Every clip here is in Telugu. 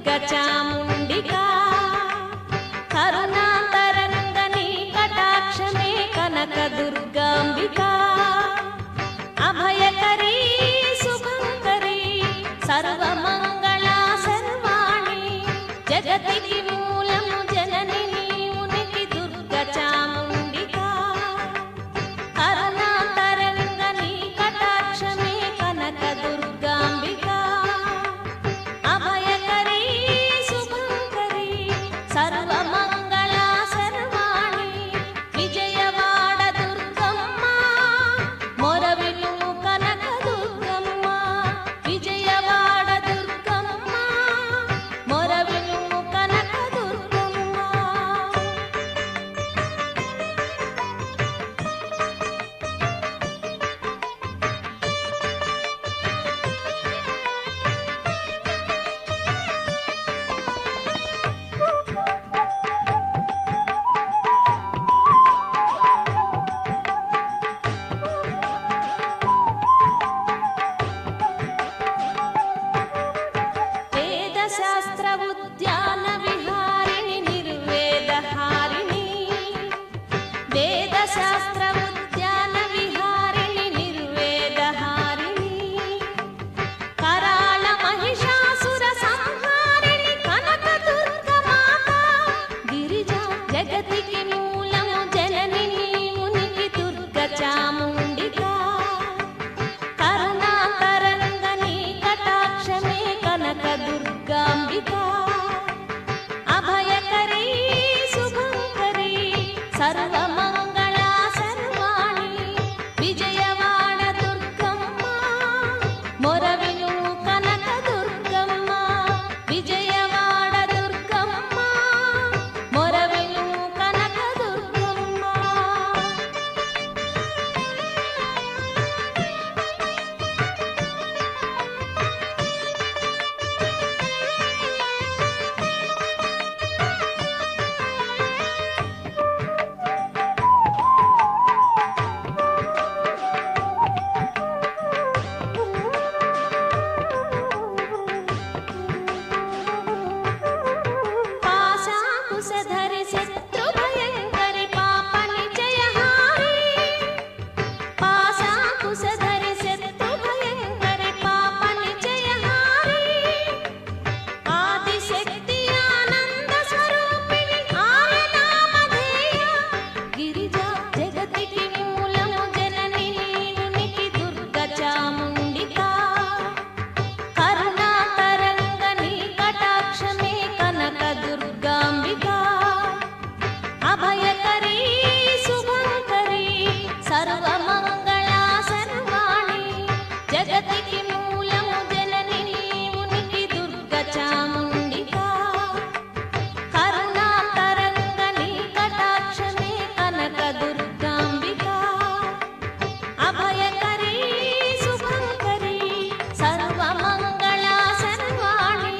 దుర్గా చాముండికా కరుణాతరంగని కటాక్షమే కనక దుర్గాంబికా అభయకరీ శుభంకరీ సర్వమంగళా సర్వాణి జగతికి మూలము జనని నీవునికి దుర్గా చాముండికా కరుణాతరంగని కటాక్షమే కనక దుర్గాంబికా అభయకరీ శుభంకరీ సర్వమంగళా సర్వాణి విజయవాడ దుర్గమ్మ మొరవిల్లుము కనక దుర్గమ్మ విజయవాడ దుర్గమ్మ మొరవిల్లుము కనక దుర్గమ్మ. వేదశాస్త్ర ఉద్యాన విహారిణి నిర్వేదహారిణి వేదశాస్త్ర ఉద్యాన విహారిణి నిర్వేదహారిణి కరాళ మహిషాసుర సంహారిణి కనక దుర్గమాత గిరిజా జగతికి మూలము జనని నీవునికి దుర్గా చాముండికా కరుణాతరంగని కటాక్షమే కనక దుర్గాంబికా అభయకరీ శుభంకరీ సర్వమంగళా సర్వాణి విజయవాడ దుర్గమ్మ మొరవిల్లుము కనక దుర్గమ్మ విజయవాడ దుర్గమ్మ మొరవిల్లుము కనక దుర్గమ్మ. పాశాకుశధరి శత్రుభయంకరి పాపని జయహారి పాశాకుశధరి శత్రుభయంకరి పాపని జయహారి ఆదిశక్తి ఆనంద స్వరూపిణి ఆర్యనామధేయ గిరిజా జగతికి మూలము జనని నీవునికి దుర్గా చాముండికా కరుణాతరంగని కటాక్షమే కనక దుర్గాంబికా అభయకరీ శుభంకరీ సర్వమంగళా సర్వాణి జగతికి మూలము జనని నీవునికి దుర్గా చాముండికా కరుణాతరంగని కటాక్షమే కనక దుర్గాంబికా అభయకరీ శుభంకరీ సర్వమంగళా సర్వాణి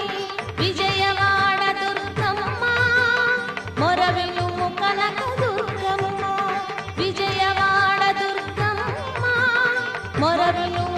విజయవాడ దుర్గమ్మ మొరవిల్లుము కనక దుర్గమ్మ విజయవాడ దుర్గమ్మ మొరవిల్లుము